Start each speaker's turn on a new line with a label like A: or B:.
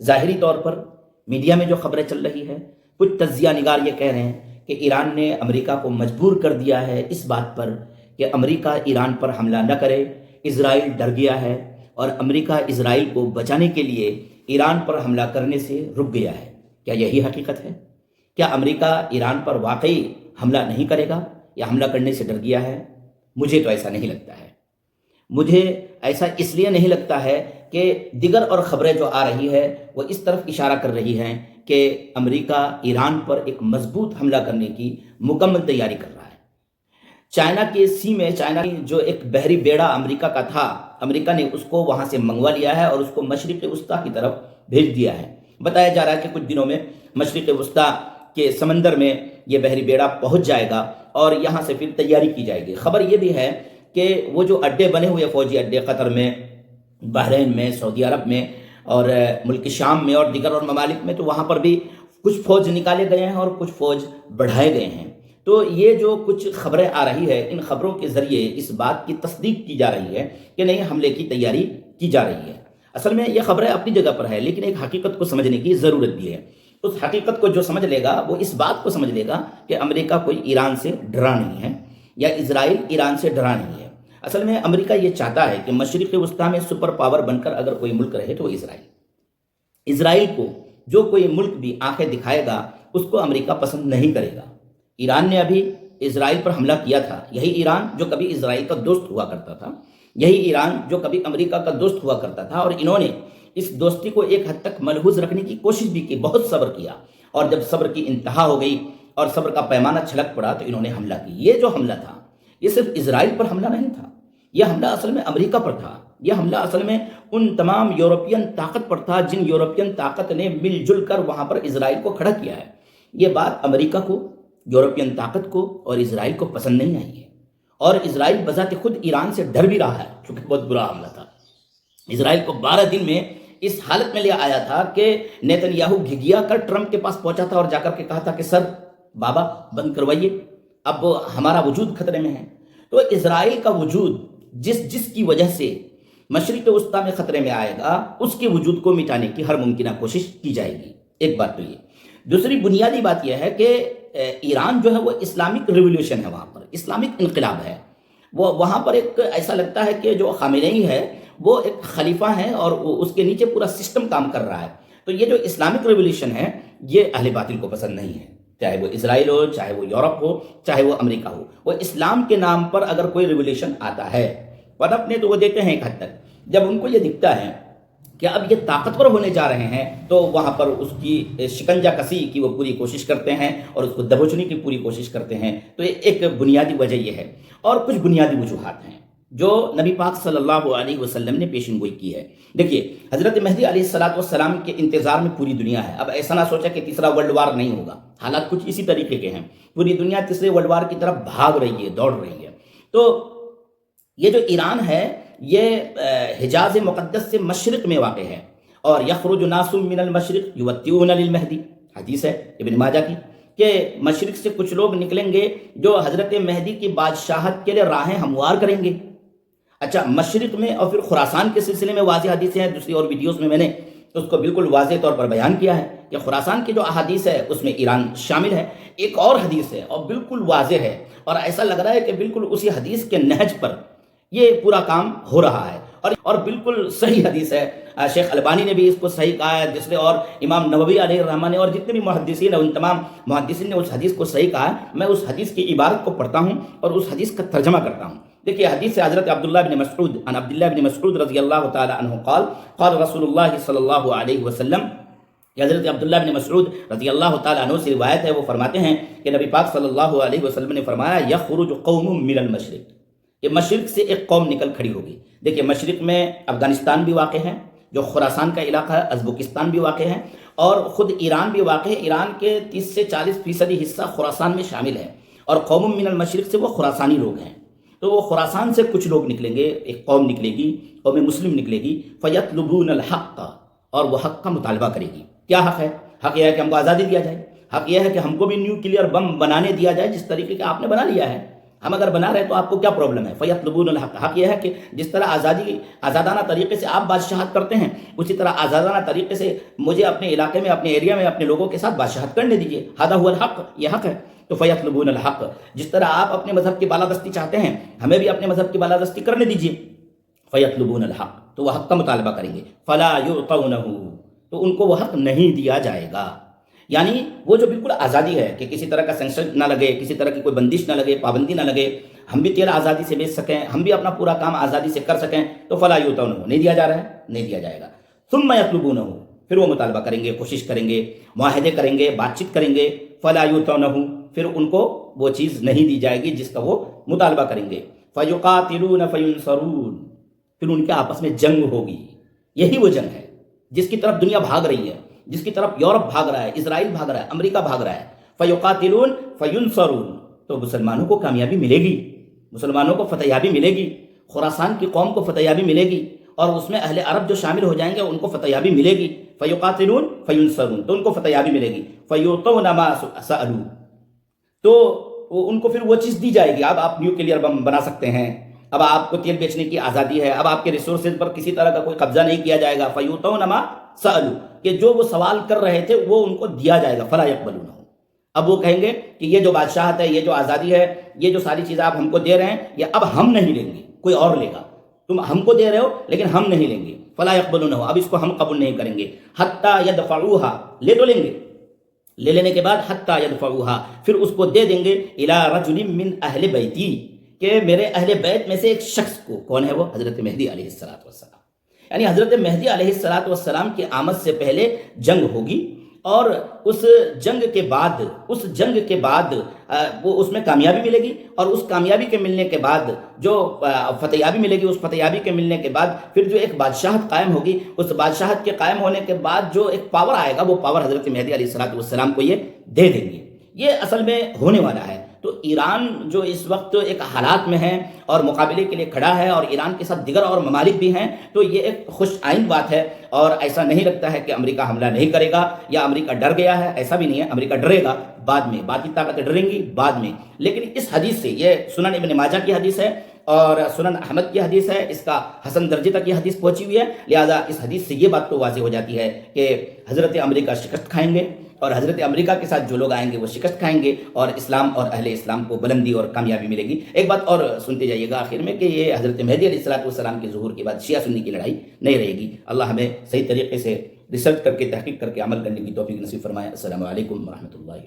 A: ظاہری طور پر میڈیا میں جو خبریں چل رہی ہے، کچھ تجزیہ نگار یہ کہہ رہے ہیں کہ ایران نے امریکہ کو مجبور کر دیا ہے اس بات پر کہ امریکہ ایران پر حملہ نہ کرے، اسرائیل ڈر گیا ہے اور امریکہ اسرائیل کو بچانے کے لیے ایران پر حملہ کرنے سے رک گیا ہے۔ کیا یہی حقیقت ہے؟ کیا امریکہ ایران پر واقعی حملہ نہیں کرے گا یا حملہ کرنے سے ڈر گیا ہے؟ مجھے تو ایسا نہیں لگتا ہے۔ مجھے ایسا اس لیے نہیں لگتا ہے کہ دیگر اور خبریں جو آ رہی ہے وہ اس طرف اشارہ کر رہی ہیں کہ امریکہ ایران پر ایک مضبوط حملہ کرنے کی مکمل تیاری کر رہا ہے۔ چائنا کے سی میں، چائنا کی جو ایک بحری بیڑا امریکہ کا تھا، امریکہ نے اس کو وہاں سے منگوا لیا ہے اور اس کو مشرق وسطیٰ کی طرف بھیج دیا ہے۔ بتایا جا رہا ہے کہ کچھ دنوں میں مشرق وسطیٰ کے سمندر میں یہ بحری بیڑا پہنچ جائے گا اور یہاں سے پھر تیاری کی جائے گی۔ خبر یہ بھی ہے کہ وہ جو اڈے بنے ہوئے فوجی اڈے قطر میں، بحرین میں، سعودی عرب میں اور ملک شام میں اور دیگر اور ممالک میں، تو وہاں پر بھی کچھ فوج نکالے گئے ہیں اور کچھ فوج بڑھائے گئے ہیں۔ تو یہ جو کچھ خبریں آ رہی ہے، ان خبروں کے ذریعے اس بات کی تصدیق کی جا رہی ہے کہ نہیں، حملے کی تیاری کی جا رہی ہے۔ اصل میں یہ خبریں اپنی جگہ پر ہے، لیکن ایک حقیقت کو سمجھنے کی ضرورت بھی ہے۔ اس حقیقت کو جو سمجھ لے گا وہ اس بات کو سمجھ لے گا کہ امریکہ کوئی ایران سے ڈرا نہیں ہے یا اسرائیل ایران سے ڈرا نہیں ہے۔ اصل میں امریکہ یہ چاہتا ہے کہ مشرق وسطیٰ میں سپر پاور بن کر اگر کوئی ملک رہے تو وہ اسرائیل کو جو کوئی ملک بھی آنکھیں دکھائے گا اس کو امریکہ پسند نہیں کرے گا۔ ایران نے ابھی اسرائیل پر حملہ کیا تھا، یہی ایران جو کبھی اسرائیل کا دوست ہوا کرتا تھا، یہی ایران جو کبھی امریکہ کا دوست ہوا کرتا تھا، اور انہوں نے اس دوستی کو ایک حد تک ملحوظ رکھنے کی کوشش بھی کی، بہت صبر کیا، اور جب صبر کی انتہا ہو گئی اور صبر کا پیمانہ چھلک پڑا تو انہوں نے حملہ کی۔ یہ جو حملہ تھا یہ صرف اسرائیل پر حملہ نہیں تھا، یہ حملہ اصل میں امریکہ پر تھا۔ یہ حملہ اصل میں ان تمام یورپین طاقت پر تھا جن یورپین طاقت نے مل جل کر وہاں پر اسرائیل کو کھڑا کیا ہے۔ یہ بات امریکہ کو، یورپین طاقت کو اور اسرائیل کو پسند نہیں آئی ہے، اور اسرائیل بذات خود ایران سے ڈر بھی رہا ہے کیونکہ بہت برا حملہ تھا۔ اسرائیل کو 12 دن میں اس حالت میں لے آیا تھا کہ نیتن یاہو گھگیا کر ٹرمپ کے پاس پہنچا تھا اور جا کر کے کہا تھا کہ سر بابا بند کروائیے، اب ہمارا وجود خطرے میں ہے۔ تو اسرائیل کا وجود جس کی وجہ سے مشرق وسطیٰ میں خطرے میں آئے گا، اس کے وجود کو مٹانے کی ہر ممکنہ کوشش کی جائے گی۔ ایک بات تو یہ۔ دوسری بنیادی بات یہ ہے کہ ایران جو ہے وہ اسلامک ریولیوشن ہے، وہاں پر اسلامک انقلاب ہے۔ وہ وہاں پر ایک ایسا لگتا ہے کہ جو خامنئی ہے وہ ایک خلیفہ ہے اور اس کے نیچے پورا سسٹم کام کر رہا ہے۔ تو یہ جو اسلامک ریولیوشن ہے یہ اہل باطل کو پسند نہیں ہے، چاہے وہ اسرائیل ہو، چاہے وہ یورپ ہو، چاہے وہ امریکہ ہو۔ وہ اسلام کے نام پر اگر کوئی ریولیوشن آتا ہے، پنپنے تو وہ دیتے ہیں ایک حد تک۔ جب ان کو یہ دکھتا ہے کہ اب یہ طاقتور ہونے جا رہے ہیں تو وہاں پر اس کی شکنجہ کسی کی وہ پوری کوشش کرتے ہیں اور اس کو دبوچنے کی پوری کوشش کرتے ہیں۔ تو ایک بنیادی وجہ یہ ہے، اور کچھ بنیادی وجوہات ہیں جو نبی پاک صلی اللہ علیہ وسلم نے پیشن گوئی کی ہے۔ دیکھیے، حضرت مہدی علیہ السلام کے انتظار میں پوری دنیا ہے۔ اب ایسا نہ سوچا کہ تیسرا ورلڈ وار نہیں ہوگا، حالات کچھ اسی طریقے کے ہیں۔ پوری دنیا تیسرے ورلڈ وار کی طرف بھاگ رہی ہے، دوڑ رہی ہے۔ تو یہ جو ایران ہے یہ حجاز مقدس سے مشرق میں واقع ہے، اور یخرج ناس من المشرق یوتیون للمہدی، حدیث ہے ابن ماجہ کی کہ مشرق سے کچھ لوگ نکلیں گے جو حضرت مہدی کی بادشاہت کے لیے راہیں ہموار کریں گے۔ اچھا، مشرق میں اور پھر خراسان کے سلسلے میں واضح حدیثیں ہیں، دوسری اور ویڈیوز میں نے اس کو بالکل واضح طور پر بیان کیا ہے کہ خراسان کی جو احادیث ہے اس میں ایران شامل ہے۔ ایک اور حدیث ہے اور بالکل واضح ہے، اور ایسا لگ رہا ہے کہ بالکل اسی حدیث کے نہج پر یہ پورا کام ہو رہا ہے، اور بالکل صحیح حدیث ہے۔ شیخ البانی نے بھی اس کو صحیح کہا ہے، دوسرے اور امام نووی علیہ الرحمہ نے اور جتنے بھی محدثین ہیں ان تمام محدثین نے اس حدیث کو صحیح کہا ہے۔ میں اس حدیث کی عبارت کو پڑھتا ہوں اور اس حدیث کا ترجمہ کرتا ہوں۔ دیکھیے، حدیث سے حضرت عبداللہ بن مسعود عن عبداللہ بن مسعود رضی اللہ تعالی عنہ قال قال رسول اللہ صلی اللہ علیہ وسلم، حضرت عبداللہ بن مسعود رضی اللہ تعالی عنہ سے روایت ہے، وہ فرماتے ہیں کہ نبی پاک صلی اللہ علیہ وسلم نے فرمایا یخرج قوم من المشرق، کہ مشرق سے ایک قوم نکل کھڑی ہوگی۔ دیکھیے، مشرق میں افغانستان بھی واقع ہے جو خراسان کا علاقہ ہے، ازبکستان بھی واقع ہے، اور خود ایران بھی واقع ہے۔ ایران کے 30 سے 40% حصہ خراسان میں شامل ہے، اور قوم من المشرق سے وہ خراسانی لوگ ہیں۔ تو وہ خراسان سے کچھ لوگ نکلیں گے، ایک قوم نکلے گی، قوم مسلم نکلے گی، فیطلبون الحق، اور وہ حق کا مطالبہ کرے گی۔ کیا حق ہے؟ حق یہ ہے کہ ہم کو آزادی دیا جائے، حق یہ ہے کہ ہم کو بھی نیوکلیئر بم بنانے دیا جائے جس طریقے کا آپ نے بنا لیا ہے۔ ہم اگر بنا رہے تو آپ کو کیا پرابلم ہے؟ فَيَطْلُبُونَ الْحَقَّ، حق یہ ہے کہ جس طرح آزادانہ طریقے سے آپ بادشاہت کرتے ہیں، اسی طرح آزادانہ طریقے سے مجھے اپنے علاقے میں، اپنے ایریا میں، اپنے لوگوں کے ساتھ بادشاہت کرنے دیجیے. هَذَا هُوَ الْحَقِّ، یہ حق ہے. تو فَيَطْلُبُونَ الْحَقَّ، جس طرح آپ اپنے مذہب کی بالادستی چاہتے ہیں، ہمیں بھی اپنے مذہب کی بالادستی کرنے دیجیے. فَيَطْلُبُونَ الْحَقَّ، تو وہ حق کا مطالبہ کریں گے. فَلَا يُعْطَوْنَهُ، تو ان کو وہ حق نہیں دیا جائے گا. یعنی وہ جو بالکل آزادی ہے کہ کسی طرح کا سینکشن نہ لگے، کسی طرح کی کوئی بندش نہ لگے، پابندی نہ لگے، ہم بھی تیل آزادی سے بیچ سکیں، ہم بھی اپنا پورا کام آزادی سے کر سکیں، تو فَلَا يُعْطَوْنَهُ، نہیں دیا جا رہا ہے، نہیں دیا جائے گا. ثُمَّ يَطْلُبُونَهُ، پھر وہ مطالبہ کریں گے، کوشش کریں گے، معاہدے کریں گے، بات چیت کریں گے. فَلَا يُعْطَوْنَهُ، پھر ان کو وہ چیز نہیں دی جائے گی جس کا وہ مطالبہ کریں گے. فَيُقَاتِلُونَ فَيُنْصَرُونَ، پھر ان کے آپس میں جنگ ہوگی. یہی وہ جنگ ہے جس کی طرف دنیا بھاگ رہی ہے، جس کی طرف یورپ بھاگ رہا ہے، اسرائیل بھاگ رہا ہے، امریکہ بھاگ رہا ہے. فَيُقَاتِلُونَ فَيُنْصَرُونَ، تو مسلمانوں کو کامیابی ملے گی، مسلمانوں کو فتحیابی ملے گی، خراسان کی قوم کو فتحیابی ملے گی، اور اس میں اہل عرب جو شامل ہو جائیں گے ان کو فتحیابی ملے گی. فَيُقَاتِلُونَ فَيُنْصَرُونَ، تو ان کو فتحیابی ملے گی. فَيُعْطَوْنَ مَا سَأَلُوا، تو ان کو پھر وہ چیز دی جائے گی. اب آپ نیوکلیئر بم بنا سکتے ہیں، اب آپ کو تیل بیچنے کی آزادی ہے، اب آپ کے ریسورسز پر کسی طرح کا کوئی قبضہ نہیں کیا جائے گا. فَيُعْطَوْنَ مَا سَأَلُوا، کہ جو وہ سوال کر رہے تھے وہ ان کو دیا جائے گا. فَلَا يَقْبَلُونَ، اب وہ کہیں گے کہ یہ جو بادشاہت ہے، یہ جو آزادی ہے، یہ جو ساری چیزیں آپ ہم کو دے رہے ہیں، یہ اب ہم نہیں لیں گے، کوئی اور لے گا. تم ہم کو دے رہے ہو لیکن ہم نہیں لیں گے. فَلَا يَقْبَلُونَ، اب اس کو ہم قبول نہیں کریں گے. حَتَّى يَدْفَعُوهَا، لے تو لیں گے، لے لینے کے بعد حَتَّى يَدْفَعُوهَا، پھر اس کو دے دیں گے إِلَى رَجُلٍ مِّنْ أَهْلِ بَيْتِي، کہ میرے اہل بیت میں سے ایک شخص کو. کون ہے وہ؟ حضرت مہدی علیہ السلام. یعنی حضرت مہدی علیہ السلام کی آمد سے پہلے جنگ ہوگی، اور اس جنگ کے بعد وہ اس میں کامیابی ملے گی، اور اس کامیابی کے ملنے کے بعد جو فتحیابی ملے گی، اس فتحیابی کے ملنے کے بعد پھر جو ایک بادشاہت قائم ہوگی، اس بادشاہت کے قائم ہونے کے بعد جو ایک پاور آئے گا، وہ پاور حضرت مہدی علیہ السلام کو یہ دے دیں گے. یہ اصل میں ہونے والا ہے. تو ایران جو اس وقت ایک حالات میں ہے اور مقابلے کے لیے کھڑا ہے، اور ایران کے ساتھ دیگر اور ممالک بھی ہیں، تو یہ ایک خوش آئند بات ہے. اور ایسا نہیں لگتا ہے کہ امریکہ حملہ نہیں کرے گا یا امریکہ ڈر گیا ہے، ایسا بھی نہیں ہے. امریکہ ڈرے گا بعد میں، باقی طاقتیں ڈریں گی بعد میں. لیکن اس حدیث سے، یہ سنن ابن ماجہ کی حدیث ہے اور سنن احمد کی حدیث ہے، اس کا حسن درجے تک یہ حدیث پہنچی ہوئی ہے. لہذا اس حدیث سے یہ بات تو واضح ہو جاتی ہے کہ حضرت امریکہ شکست کھائیں گے، اور حضرت امریکہ کے ساتھ جو لوگ آئیں گے وہ شکست کھائیں گے، اور اسلام اور اہل اسلام کو بلندی اور کامیابی ملے گی. ایک بات اور سنتے جائیے گا آخر میں، کہ یہ حضرت مہدی علیہ السلام کے ظہور کے بعد شیعہ سنی کی لڑائی نہیں رہے گی. اللہ ہمیں صحیح طریقے سے ریسرچ کر کے، تحقیق کر کے عمل کرنے کی توفیق نصیب فرمائے. السلام علیکم ورحمۃ اللہ.